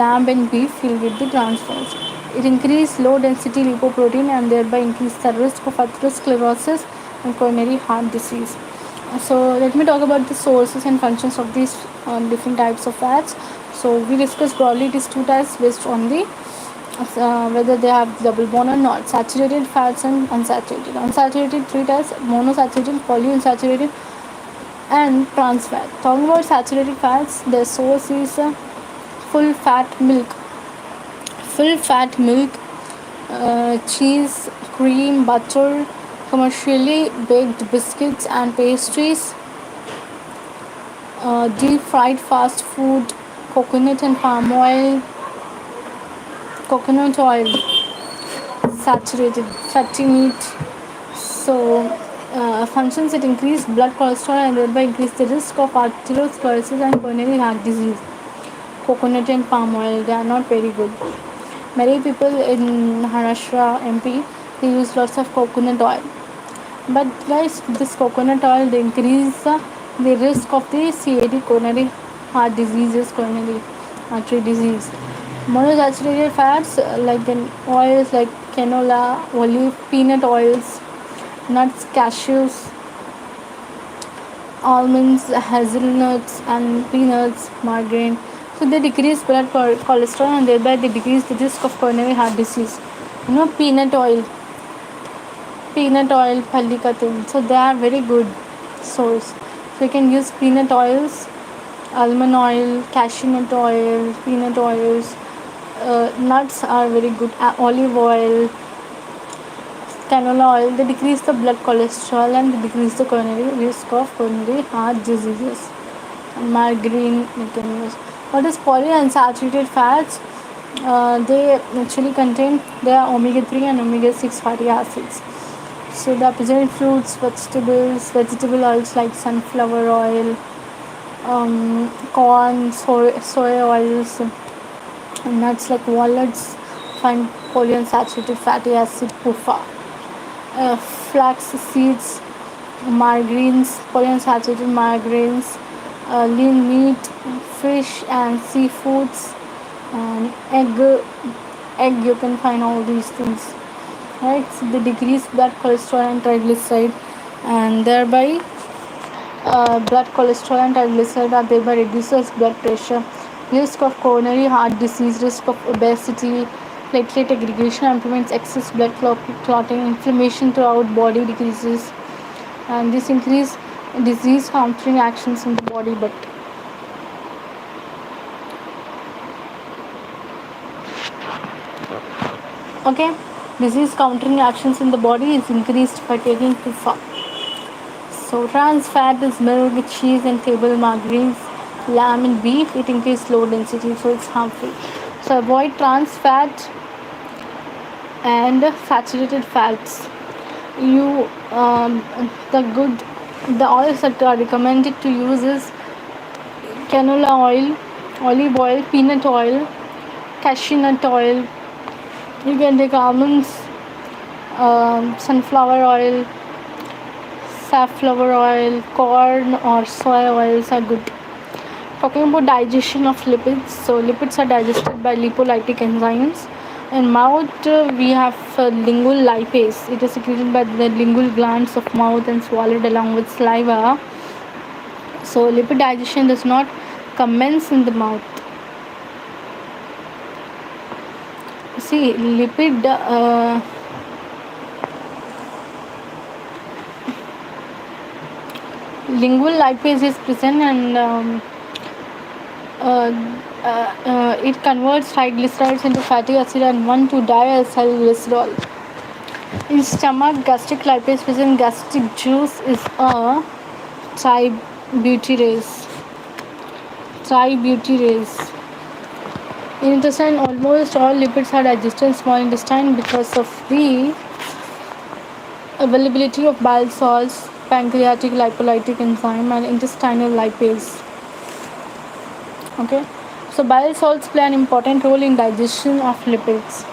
lamb, and beef. You'll get the trans fats. It increases low density lipoprotein and thereby increase the risk of atherosclerosis and coronary heart disease. So let me talk about the sources and functions of these different types of fats. So we discussed broadly it is two types based on the whether they have double bond or not: saturated fats and unsaturated. Unsaturated three types: monosaturated, polyunsaturated, and trans fat. Talking about saturated fats, their source is full fat milk. Full fat milk, cheese, cream, butter, commercially baked biscuits and pastries, deep fried fast food, coconut and palm oil, coconut oil, saturated fatty meat. So, functions that increase blood cholesterol and thereby increase the risk of arteriosclerosis and coronary heart disease. Coconut and palm oil, they are not very good. Many people in Maharashtra, MP, they use lots of coconut oil. But guys, this coconut oil, they increase the risk of the CAD, coronary heart diseases, coronary artery disease. Monosaturated fats like in oils like canola, olive, peanut oils, nuts, cashews, almonds, hazelnuts, and peanuts, margarine. So they decrease blood cholesterol and thereby they decrease the risk of coronary heart disease. Peanut oil, phalli ka tel. So they are very good source. So you can use peanut oils, almond oil, cashew nut oil, peanut oils. Nuts are very good. Olive oil, canola oil. They decrease the blood cholesterol and they decrease the coronary risk of coronary heart diseases. And margarine you can use. What is polyunsaturated fats? They actually contain their omega-3 and omega-6 fatty acids. So they are present in fruits, vegetables, vegetable oils like sunflower oil, corn, soy oils, Nuts like walnuts find polyunsaturated fatty acid PUFA. Flax seeds, margarines, polyunsaturated margarines, lean meat, fish and seafoods, and egg you can find all these things, right? So they decrease blood cholesterol and triglyceride, and thereby blood cholesterol and triglyceride are thereby reduces blood pressure, risk of coronary heart disease, risk of obesity, platelet aggregation, and prevents excess blood clotting, inflammation throughout body decreases, and this increase disease countering actions in the body. But okay, disease countering actions in the body is increased by taking PUFA. So trans fat is milk, cheese, and table margarines, lamb and beef. It increases low density, so it's harmful. So avoid trans fat and saturated fats. You the oils that are recommended to use is canola oil, olive oil, peanut oil, cashew nut oil. You can take almonds, sunflower oil, safflower oil, corn or soy oils are good. Talking about digestion of lipids, so lipids are digested by lipolytic enzymes. In mouth, we have lingual lipase. It is secreted by the lingual glands of mouth and swallowed along with saliva. So lipid digestion does not commence in the mouth. See, lingual lipase is present, and it converts triglycerides into fatty acid and 1,2-diacylglycerol. In stomach, gastric lipase present gastric juice is a tributyrase. In intestine, almost all lipids are digested in small intestine because of the availability of bile salts, pancreatic lipolytic enzyme, and intestinal lipase. Okay, so bile salts play an important role in digestion of lipids.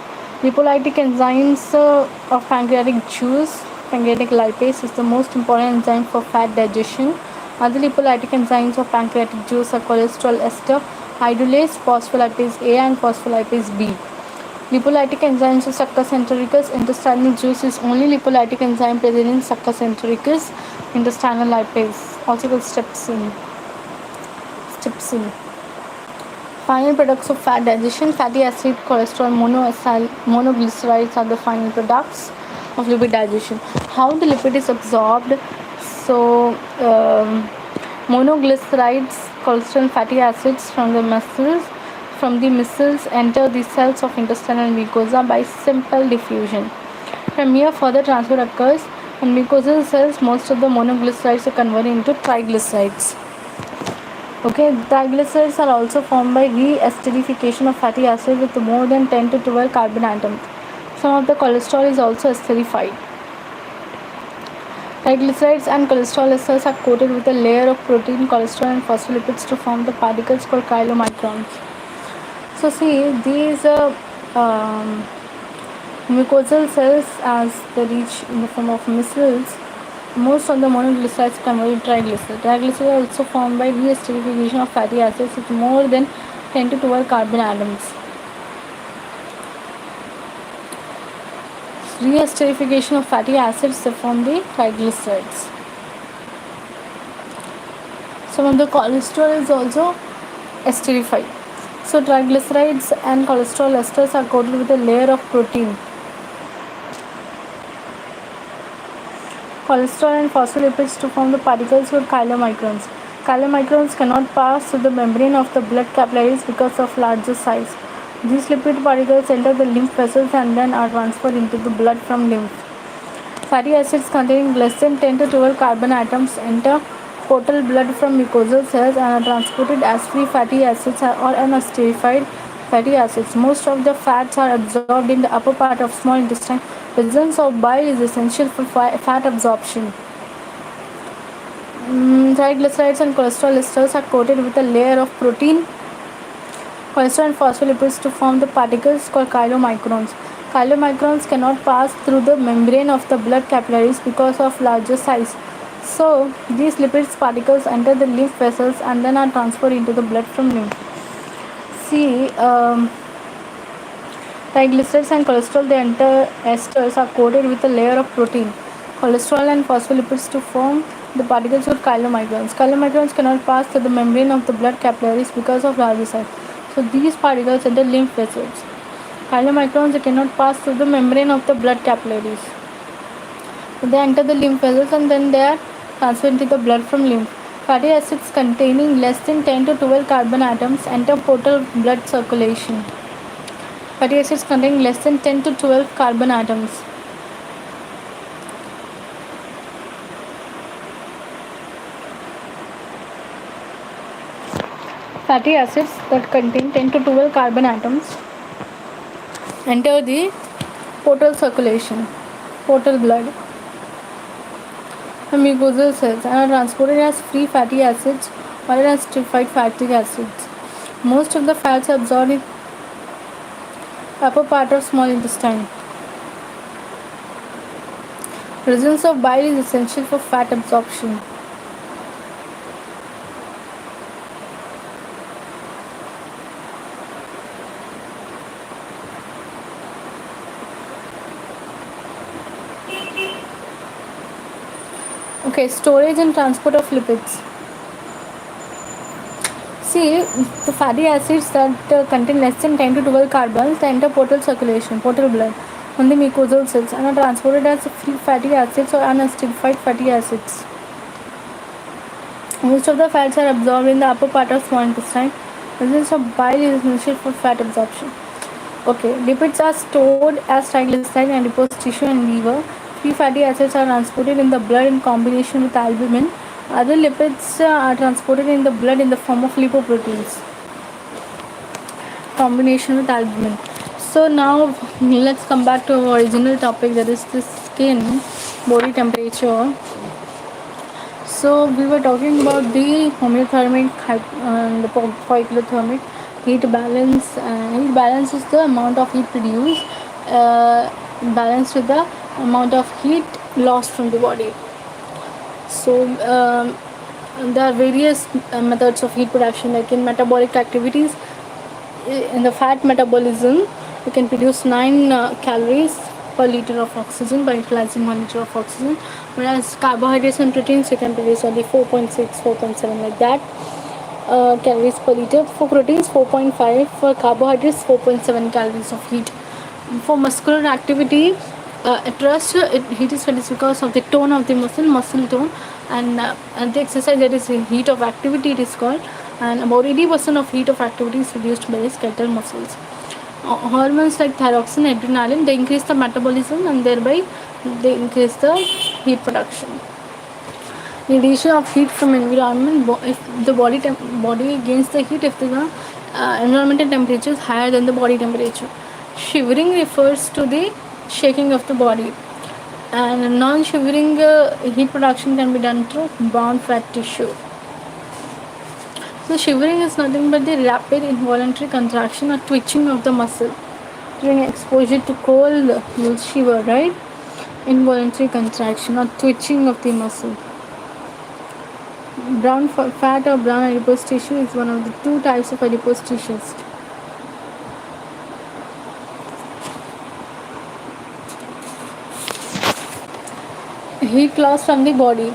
Lipolytic enzymes of pancreatic juice, pancreatic lipase is the most important enzyme for fat digestion. Other lipolytic enzymes of pancreatic juice are cholesterol ester, hydrolase, phospholipase A, and phospholipase B. Lipolytic enzymes of succus entericus. Intestinal juice is only lipolytic enzyme present in succus entericus. Intestinal lipase, also called stepsin. Final products of fat digestion: fatty acid, cholesterol, monoglycerides are the final products of lipid digestion. How the lipid is absorbed? So monoglycerides, cholesterol, fatty acids from the muscles enter the cells of intestinal mucosa by simple diffusion. From here, further transport occurs. In mucosal cells, most of the monoglycerides are converted into triglycerides. Okay, triglycerides are also formed by re-esterification of fatty acid with more than 10 to 12 carbon atoms. Some of the cholesterol is also esterified. Triglycerides and cholesterol esters are coated with a layer of protein, cholesterol, and phospholipids to form the particles called chylomicrons. So see, these mucosal cells, as they reach in the form of muscles, most of the monoglycerides convert to triglycerides. Triglycerides are also formed by re-esterification of fatty acids with more than 10 to 12 carbon atoms. Re-esterification of fatty acids to form the triglycerides. Some of the cholesterol is also esterified. So triglycerides and cholesterol esters are coated with a layer of protein. Cholesterol and phospholipids to form the particles called chylomicrons. Chylomicrons cannot pass through the membrane of the blood capillaries because of larger size. These lipid particles enter the lymph vessels and then are transferred into the blood from lymph. Fatty acids containing less than 10 to 12 carbon atoms enter portal blood from mucosal cells and are transported as free fatty acids or unesterified fatty acids. Most of the fats are absorbed in the upper part of small intestine. Presence of bile is essential for fat absorption. Triglycerides and cholesterol esters are coated with a layer of protein. cholesterol and phospholipids to form the particles called chylomicrons. Chylomicrons cannot pass through the membrane of the blood capillaries because of larger size. So these lipids particles enter the lymph vessels and then are transferred into the blood from lymph. See, triglycerides and cholesterol, the enter esters are coated with a layer of protein. Cholesterol and phospholipids to form the particles of chylomicrons. Chylomicrons cannot pass through the membrane of the blood capillaries because of larger size. So these particles enter lymph vessels. Chylomicrons, they cannot pass through the membrane of the blood capillaries. So they enter the lymph vessels and then they are transferred into the blood from lymph. Fatty acids containing less than 10 to 12 carbon atoms enter portal blood circulation. Fatty acids containing less than 10 to 12 carbon atoms. Fatty acids that contain 10 to 12 carbon atoms enter the portal circulation, portal blood, the mucosal cells, and are transported as free fatty acids or as stratified fatty acids. Most of the fats are absorbed in upper part of small intestine. Presence of bile is essential for fat absorption. Okay, storage and transport of lipids. See, the fatty acids that contain less than 10 to 12 carbons, they enter portal circulation, portal blood, on the mucosal cells and are transported as free fatty acids or unacidified fatty acids. Most of the fats are absorbed in the upper part of small intestine. Presence of bile is essential for fat absorption. Okay, lipids are stored as triglyceride and adipose tissue and liver. Free fatty acids are transported in the blood in combination with albumin. Other lipids are transported in the blood in the form of lipoproteins. Combination with albumin. So now let's come back to our original topic, that is the skin, body temperature. So we were talking about the homeothermic and the poikilothermic heat balance. Heat balance is the amount of heat produced balanced with the amount of heat lost from the body. So there are various methods of heat production, like in metabolic activities. In the fat metabolism, you can produce 9 calories per liter of oxygen by utilizing 1 liter of oxygen, whereas carbohydrates and proteins you can produce only 4.6, 4.7 like that calories per liter. For proteins 4.5, for carbohydrates 4.7 calories of heat. For muscular activity, at rest heat is produced because of the tone of the muscle tone, and the exercise, that is the heat of activity it is called, and about 80% of heat of activity is produced by the skeletal muscles. Hormones like thyroxine, adrenaline, they increase the metabolism and thereby they increase the heat production. Radiation of heat from environment, if the body gains the heat if the environmental temperature is higher than the body temperature. Shivering refers to the shaking of the body, and non-shivering heat production can be done through bound fat tissue. So shivering is nothing but the rapid involuntary contraction or twitching of the muscle. During exposure to cold, you will shiver, right? Involuntary contraction or twitching of the muscle. Brown fat or brown adipose tissue is one of the 2 types of adipose tissues. Heat loss from the body.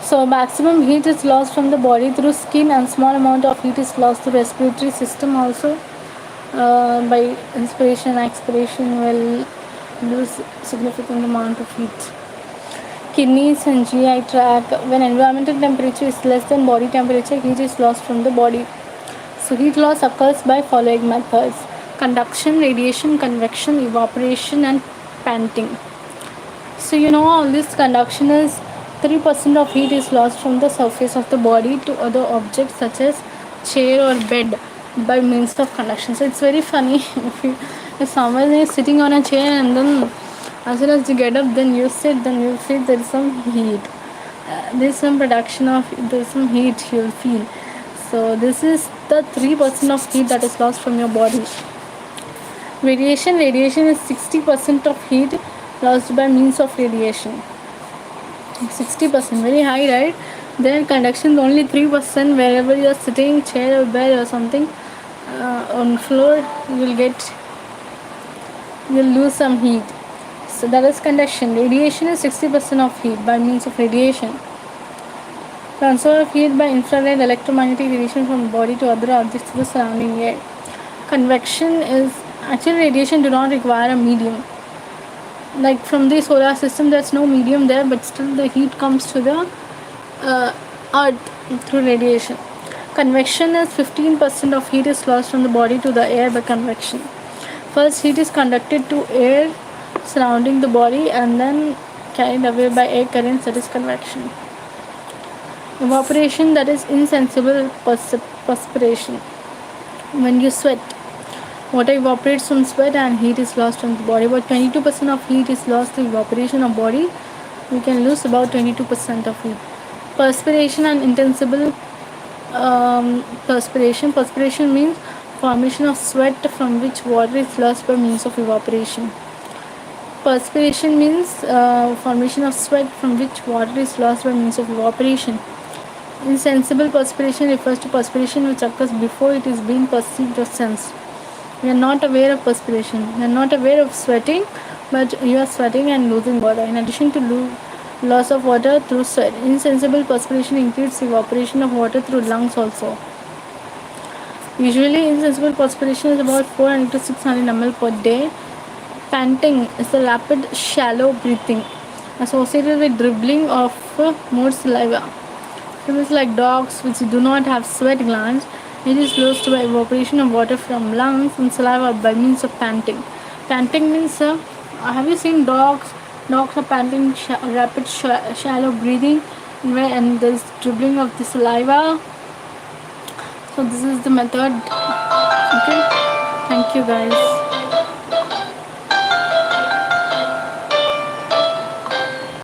So maximum heat is lost from the body through skin, and small amount of heat is lost through respiratory system also. By inspiration and expiration will lose significant amount of heat. Kidneys and GI tract. When environmental temperature is less than body temperature, heat is lost from the body. So heat loss occurs by following methods: conduction, radiation, convection, evaporation, and panting. So all this conduction is 3% of heat is lost from the surface of the body to other objects such as chair or bed by means of conduction. So it's very funny if someone is sitting on a chair and then as soon as you get up, then you sit, then you feel there is some heat. There is some production of, there is some heat you will feel. So So this is the 3% of heat that is lost from your body. Radiation is 60% of heat lost by means of radiation. 60%, very high, right? Then conduction is only 3%. Wherever you are sitting, chair or bed or something on floor, you'll lose some heat. So that is conduction. Radiation is 60% of heat by means of radiation. Transfer of heat by infrared electromagnetic radiation from body to other objects to the surrounding air. Convection is actually radiation do not require a medium. Like from the solar system, there's no medium there, but still the heat comes to the earth through radiation. Convection is 15% of heat is lost from the body to the air by convection. First, heat is conducted to air surrounding the body and then carried away by air currents, that is convection. Evaporation, that is insensible perspiration. When you sweat, water evaporates from sweat and heat is lost from the body. About 22% of heat is lost through evaporation of body. We can lose about 22% of heat. Perspiration and insensible perspiration. Perspiration means formation of sweat from which water is lost by means of evaporation. Perspiration means formation of sweat from which water is lost by means of evaporation. Insensible perspiration refers to perspiration which occurs before it is being perceived or sensed. We are not aware of perspiration. We are not aware of sweating, but you are sweating and losing water. In addition to loss of water through sweat, insensible perspiration includes evaporation of water through lungs also. Usually, insensible perspiration is about 400 to 600 ml per day. Panting is the rapid, shallow breathing associated with dribbling of more saliva. Animals like dogs which do not have sweat glands, it is lost by evaporation of water from lungs and saliva by means of panting. Panting means, have you seen dogs? Dogs are panting, rapid, shallow breathing, and there is dribbling of the saliva. So this is the method. Okay, thank you guys.